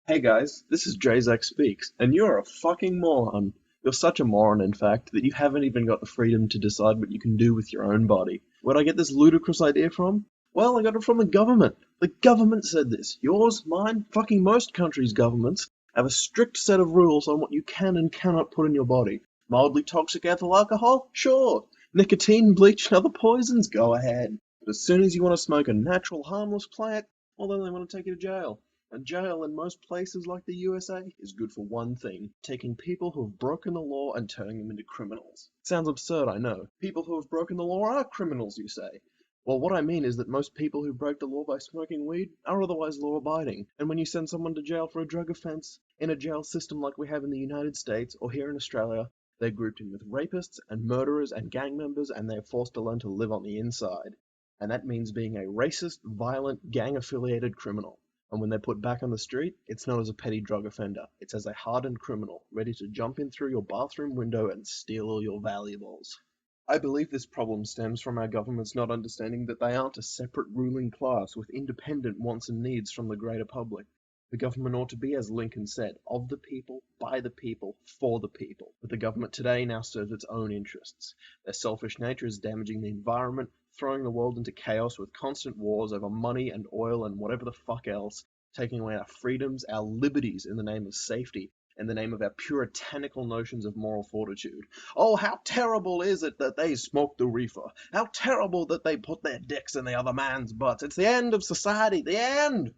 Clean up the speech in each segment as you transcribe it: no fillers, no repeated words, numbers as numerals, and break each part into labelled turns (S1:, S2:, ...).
S1: Hey guys, this is Jayzak Speaks, and you're a fucking moron. You're such a moron, in fact, that you haven't even got the freedom to decide what you can do with your own body. Where'd I get this ludicrous idea from? Well, I got it from the government. The government said this. Yours, mine, fucking most countries' governments have a strict set of rules on what you can and cannot put in your body. Mildly toxic ethyl alcohol? Sure. Nicotine, bleach, and other poisons? Go ahead. But as soon as you want to smoke a natural, harmless plant, well, then they want to take you to jail. And jail in most places like the USA is good for one thing, taking people who have broken the law and turning them into criminals. Sounds absurd, I know. People who have broken the law are criminals, you say. Well, what I mean is that most people who break the law by smoking weed are otherwise law-abiding, and when you send someone to jail for a drug offense, in a jail system like we have in the United States or here in Australia, they're grouped in with rapists and murderers and gang members, and they're forced to learn to live on the inside. And that means being a racist, violent, gang-affiliated criminal. And when they're put back on the street, it's not as a petty drug offender. It's as a hardened criminal, ready to jump in through your bathroom window and steal all your valuables. I believe this problem stems from our government's not understanding that they aren't a separate ruling class with independent wants and needs from the greater public. The government ought to be, as Lincoln said, of the people, by the people, for the people. But the government today now serves its own interests. Their selfish nature is damaging the environment, throwing the world into chaos with constant wars over money and oil and whatever the fuck else, taking away our freedoms, our liberties in the name of safety, in the name of our puritanical notions of moral fortitude. Oh, how terrible is it that they smoke the reefer? How terrible that they put their dicks in the other man's butts. It's the end of society, the end!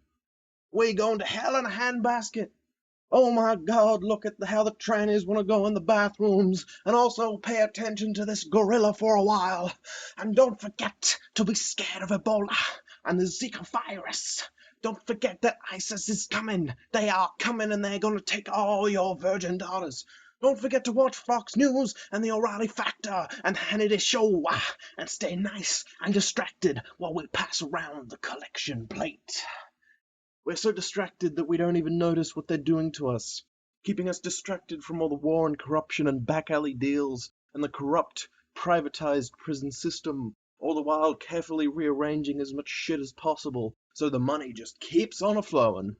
S1: We going to hell in a handbasket. Oh my God, look at how the trannies want to go in the bathrooms, and also pay attention to this gorilla for a while. And don't forget to be scared of Ebola and the Zika virus. Don't forget that ISIS is coming. They are coming and they're going to take all your virgin daughters. Don't forget to watch Fox News and the O'Reilly Factor and Hannity Show, and stay nice and distracted while we pass around the collection plate. We're so distracted that we don't even notice what they're doing to us, keeping us distracted from all the war and corruption and back alley deals and the corrupt, privatized prison system, all the while carefully rearranging as much shit as possible so the money just keeps on a-flowing.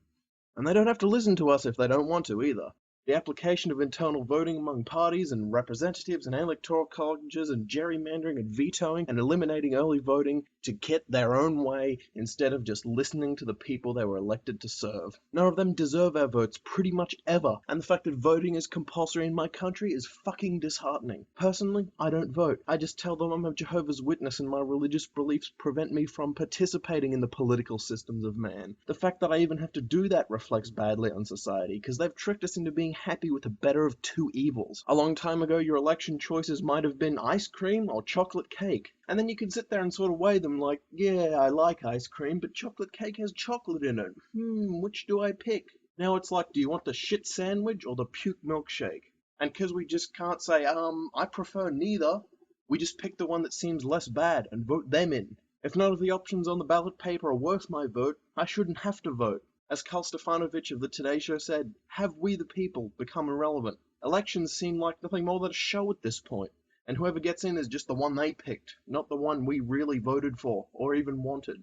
S1: And they don't have to listen to us if they don't want to either. The application of internal voting among parties and representatives and electoral colleges and gerrymandering and vetoing and eliminating early voting to get their own way instead of just listening to the people they were elected to serve. None of them deserve our votes pretty much ever, and the fact that voting is compulsory in my country is fucking disheartening. Personally, I don't vote. I just tell them I'm a Jehovah's Witness and my religious beliefs prevent me from participating in the political systems of man. The fact that I even have to do that reflects badly on society, because they've tricked us into being happy with the better of two evils. A long time ago, your election choices might have been ice cream or chocolate cake. And then you could sit there and sort of weigh them like, yeah, I like ice cream, but chocolate cake has chocolate in it. Which do I pick? Now it's like, do you want the shit sandwich or the puke milkshake? And because we just can't say, I prefer neither, we just pick the one that seems less bad and vote them in. If none of the options on the ballot paper are worth my vote, I shouldn't have to vote. As Karl Stefanovich of the Today Show said, have we the people become irrelevant? Elections seem like nothing more than a show at this point, and whoever gets in is just the one they picked, not the one we really voted for, or even wanted.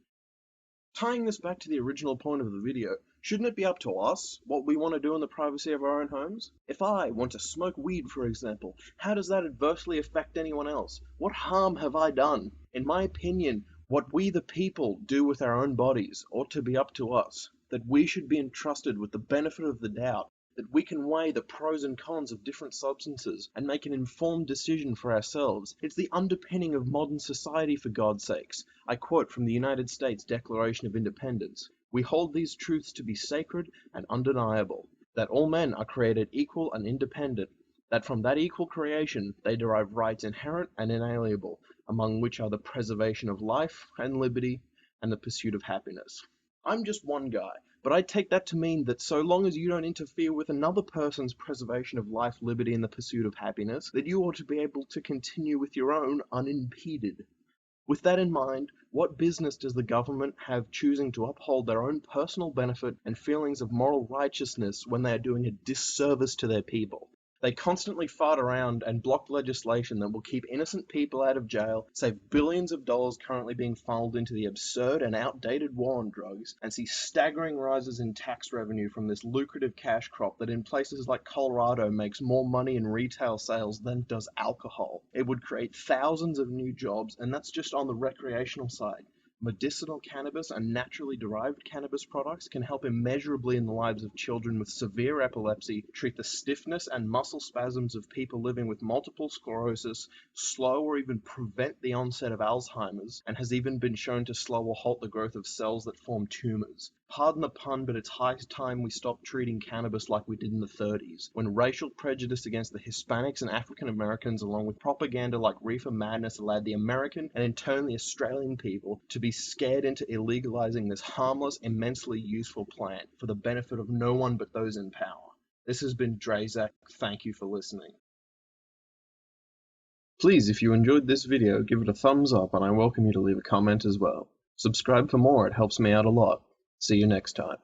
S1: Tying this back to the original point of the video, shouldn't it be up to us what we want to do in the privacy of our own homes? If I want to smoke weed, for example, how does that adversely affect anyone else? What harm have I done? In my opinion, what we the people do with our own bodies ought to be up to us. That we should be entrusted with the benefit of the doubt, that we can weigh the pros and cons of different substances and make an informed decision for ourselves. It's the underpinning of modern society, for God's sakes. I quote from the United States Declaration of Independence. We hold these truths to be sacred and undeniable, that all men are created equal and independent, that from that equal creation they derive rights inherent and inalienable, among which are the preservation of life and liberty and the pursuit of happiness. I'm just one guy, but I take that to mean that so long as you don't interfere with another person's preservation of life, liberty, and the pursuit of happiness, that you ought to be able to continue with your own unimpeded. With that in mind, what business does the government have choosing to uphold their own personal benefit and feelings of moral righteousness when they are doing a disservice to their people? They constantly fart around and block legislation that will keep innocent people out of jail, save billions of dollars currently being funneled into the absurd and outdated war on drugs, and see staggering rises in tax revenue from this lucrative cash crop that in places like Colorado makes more money in retail sales than it does alcohol. It would create thousands of new jobs, and that's just on the recreational side. Medicinal cannabis and naturally derived cannabis products can help immeasurably in the lives of children with severe epilepsy, treat the stiffness and muscle spasms of people living with multiple sclerosis, slow or even prevent the onset of Alzheimer's, and has even been shown to slow or halt the growth of cells that form tumors. Pardon the pun, but it's high time we stop treating cannabis like we did in the 30s, when racial prejudice against the Hispanics and African Americans, along with propaganda like reefer madness, allowed the American and in turn the Australian people to be scared into illegalizing this harmless, immensely useful plant for the benefit of no one but those in power. This has been Drazak. Thank you for listening. Please, if you enjoyed this video, give it a thumbs up, and I welcome you to leave a comment as well. Subscribe for more, it helps me out a lot. See you next time.